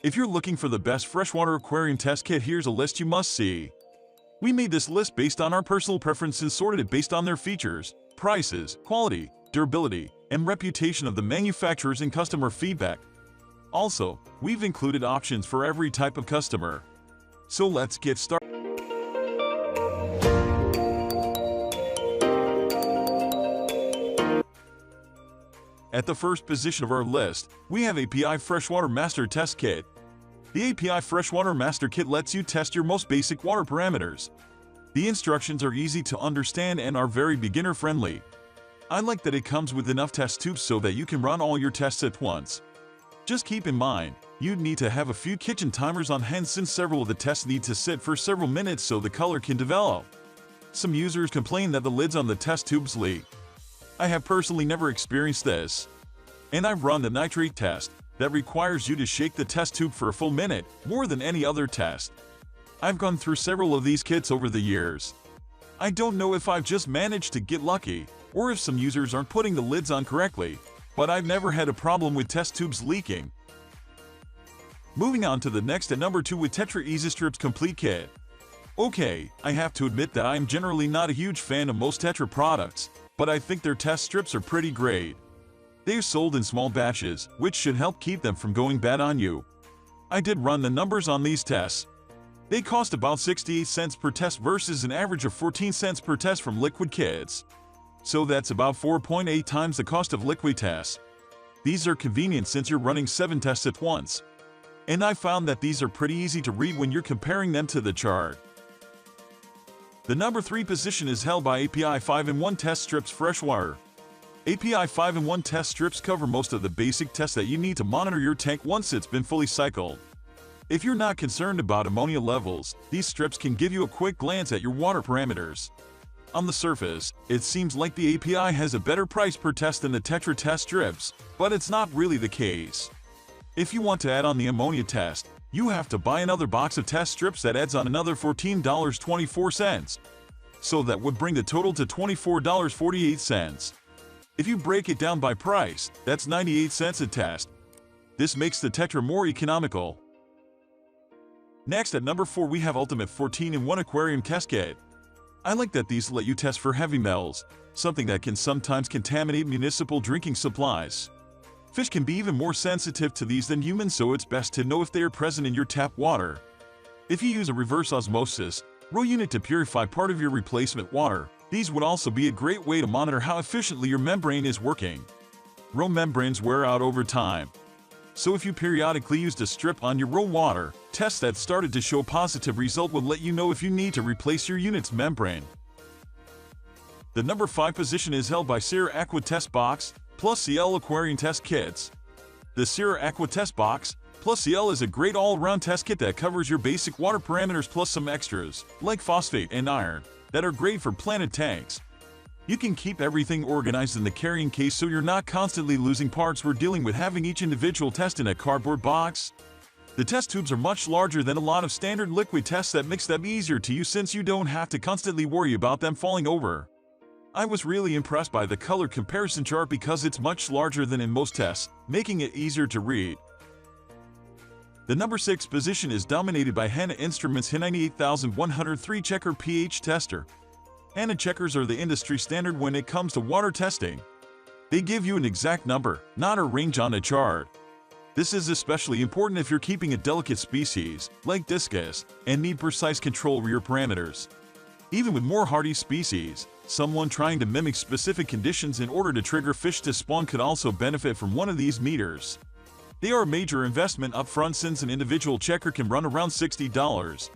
If you're looking for the best freshwater aquarium test kit, here's a list you must see. We made this list based on our personal preferences, sorted it based on their features, prices, quality, durability, and reputation of the manufacturers and customer feedback. Also, we've included options for every type of customer. So let's get started. At the first position of our list, we have API Freshwater Master Test Kit. The API Freshwater Master Kit lets you test your most basic water parameters. The instructions are easy to understand and are very beginner-friendly. I like that it comes with enough test tubes so that you can run all your tests at once. Just keep in mind, you'd need to have a few kitchen timers on hand since several of the tests need to sit for several minutes so the color can develop. Some users complain that the lids on the test tubes leak. I have personally never experienced this. And I've run the nitrate test that requires you to shake the test tube for a full minute, more than any other test. I've gone through several of these kits over the years. I don't know if I've just managed to get lucky, or if some users aren't putting the lids on correctly, but I've never had a problem with test tubes leaking. Moving on to the next at number 2 with Tetra EasyStrips Complete Kit. Okay, I have to admit that I'm generally not a huge fan of most Tetra products, but I think their test strips are pretty great. They are sold in small batches, which should help keep them from going bad on you. I did run the numbers on these tests. They cost about 68 cents per test versus an average of 14 cents per test from liquid kits. So that's about 4.8 times the cost of liquid tests. These are convenient since you're running 7 tests at once. And I found that these are pretty easy to read when you're comparing them to the chart. The number 3 position is held by API 5-in-1 Test Strips Freshwater. API 5-in-1 Test Strips cover most of the basic tests that you need to monitor your tank once it's been fully cycled. If you're not concerned about ammonia levels, these strips can give you a quick glance at your water parameters. On the surface, it seems like the API has a better price per test than the Tetra test strips, but it's not really the case. If you want to add on the ammonia test, you have to buy another box of test strips that adds on another $14.24. So that would bring the total to $24.48. If you break it down by price, that's 98 cents a test. This makes the Tetra more economical. Next at number 4 we have Ultimate 14-in-1 Aquarium Test Kit. I like that these let you test for heavy metals, something that can sometimes contaminate municipal drinking supplies. Fish can be even more sensitive to these than humans, so it's best to know if they are present in your tap water. If you use a reverse osmosis row unit to purify part of your replacement water, these would also be a great way to monitor how efficiently your membrane is working. Row membranes wear out over time. So if you periodically used a strip on your row water, tests that started to show positive result will let you know if you need to replace your unit's membrane. The number 5 position is held by Sera Aqua-Test Box plus CL Aquarium Test Kits. The Sera Aqua-Test Box plus CL is a great all-around test kit that covers your basic water parameters plus some extras, like phosphate and iron, that are great for planted tanks. You can keep everything organized in the carrying case so you're not constantly losing parts or dealing with having each individual test in a cardboard box. The test tubes are much larger than a lot of standard liquid tests that makes them easier to use since you don't have to constantly worry about them falling over. I was really impressed by the color comparison chart because it's much larger than in most tests, making it easier to read. The number 6 position is dominated by Hanna Instruments Hanna 98103 Checker pH Tester. Hanna checkers are the industry standard when it comes to water testing. They give you an exact number, not a range on a chart. This is especially important if you're keeping a delicate species, like discus, and need precise control over your parameters. Even with more hardy species, someone trying to mimic specific conditions in order to trigger fish to spawn could also benefit from one of these meters. They are a major investment upfront since an individual checker can run around $60.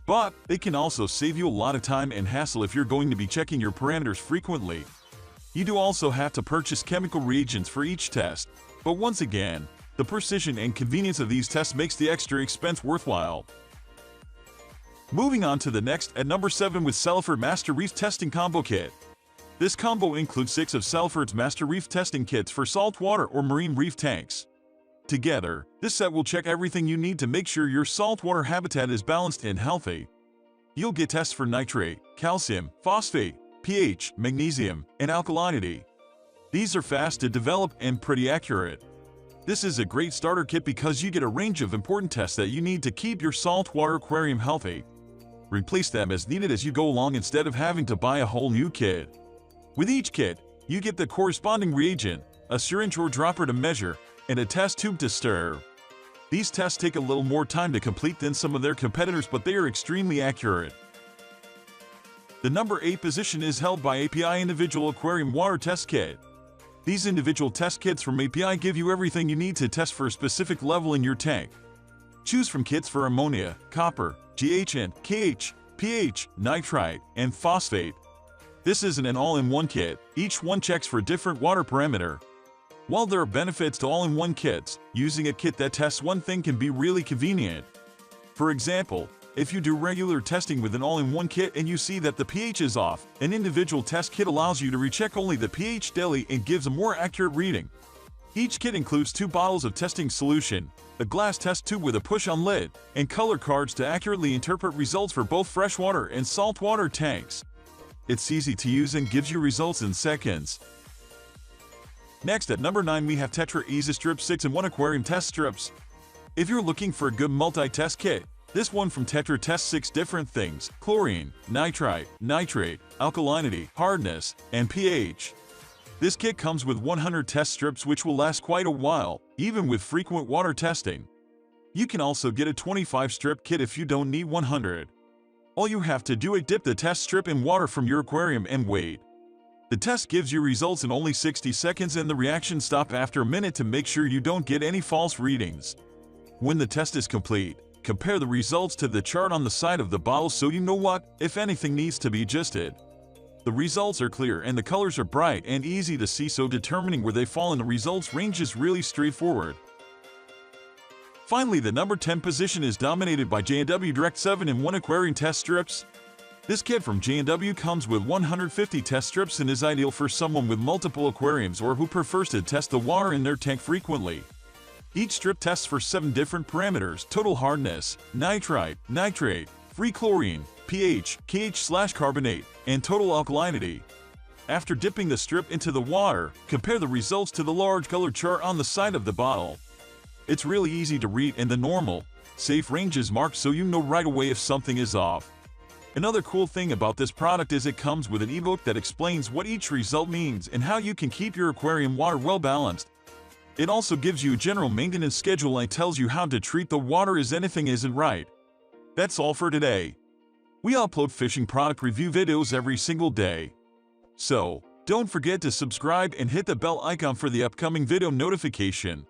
But they can also save you a lot of time and hassle if you're going to be checking your parameters frequently. You do also have to purchase chemical reagents for each test, but once again, the precision and convenience of these tests makes the extra expense worthwhile. Moving on to the next at number 7 with Salifert Master Reef Testing Combo Kit. This combo includes 6 of Salifert's Master Reef Testing Kits for saltwater or marine reef tanks. Together, this set will check everything you need to make sure your saltwater habitat is balanced and healthy. You'll get tests for nitrate, calcium, phosphate, pH, magnesium, and alkalinity. These are fast to develop and pretty accurate. This is a great starter kit because you get a range of important tests that you need to keep your saltwater aquarium healthy. Replace them as needed as you go along instead of having to buy a whole new kit. With each kit, you get the corresponding reagent, a syringe or dropper to measure, and a test tube to stir. These tests take a little more time to complete than some of their competitors, but they are extremely accurate. The number 8 position is held by API Individual Aquarium Water Test Kit. These individual test kits from API give you everything you need to test for a specific level in your tank. Choose from kits for ammonia, copper, GHN, KH, pH, nitrite, and phosphate. This isn't an all-in-one kit, each one checks for a different water parameter. While there are benefits to all-in-one kits, using a kit that tests one thing can be really convenient. For example, if you do regular testing with an all-in-one kit and you see that the pH is off, an individual test kit allows you to recheck only the pH daily and gives a more accurate reading. Each kit includes 2 bottles of testing solution, a glass test tube with a push-on lid, and color cards to accurately interpret results for both freshwater and saltwater tanks. It's easy to use and gives you results in seconds. Next, at number 9, we have Tetra EasyStrips 6-in-1 Aquarium Test Strips. If you're looking for a good multi-test kit, this one from Tetra tests 6 different things: chlorine, nitrite, nitrate, alkalinity, hardness, and pH. This kit comes with 100 test strips which will last quite a while, even with frequent water testing. You can also get a 25-strip kit if you don't need 100. All you have to do is dip the test strip in water from your aquarium and wait. The test gives you results in only 60 seconds and the reaction stops after a minute to make sure you don't get any false readings. When the test is complete, compare the results to the chart on the side of the bottle so you know what, if anything, needs to be adjusted. The results are clear and the colors are bright and easy to see, so determining where they fall in the results range is really straightforward. Finally, the number 10 position is dominated by J&W Direct 7-in-1 Aquarium Test Strips. This kit from J&W comes with 150 test strips and is ideal for someone with multiple aquariums or who prefers to test the water in their tank frequently. Each strip tests for 7 different parameters: total hardness, nitrite, nitrate, free chlorine, pH, KH/carbonate, and total alkalinity. After dipping the strip into the water, compare the results to the large color chart on the side of the bottle. It's really easy to read and the normal, safe range is marked so you know right away if something is off. Another cool thing about this product is it comes with an ebook that explains what each result means and how you can keep your aquarium water well balanced. It also gives you a general maintenance schedule and tells you how to treat the water if anything isn't right. That's all for today. We upload fishing product review videos every single day. So, don't forget to subscribe and hit the bell icon for the upcoming video notification.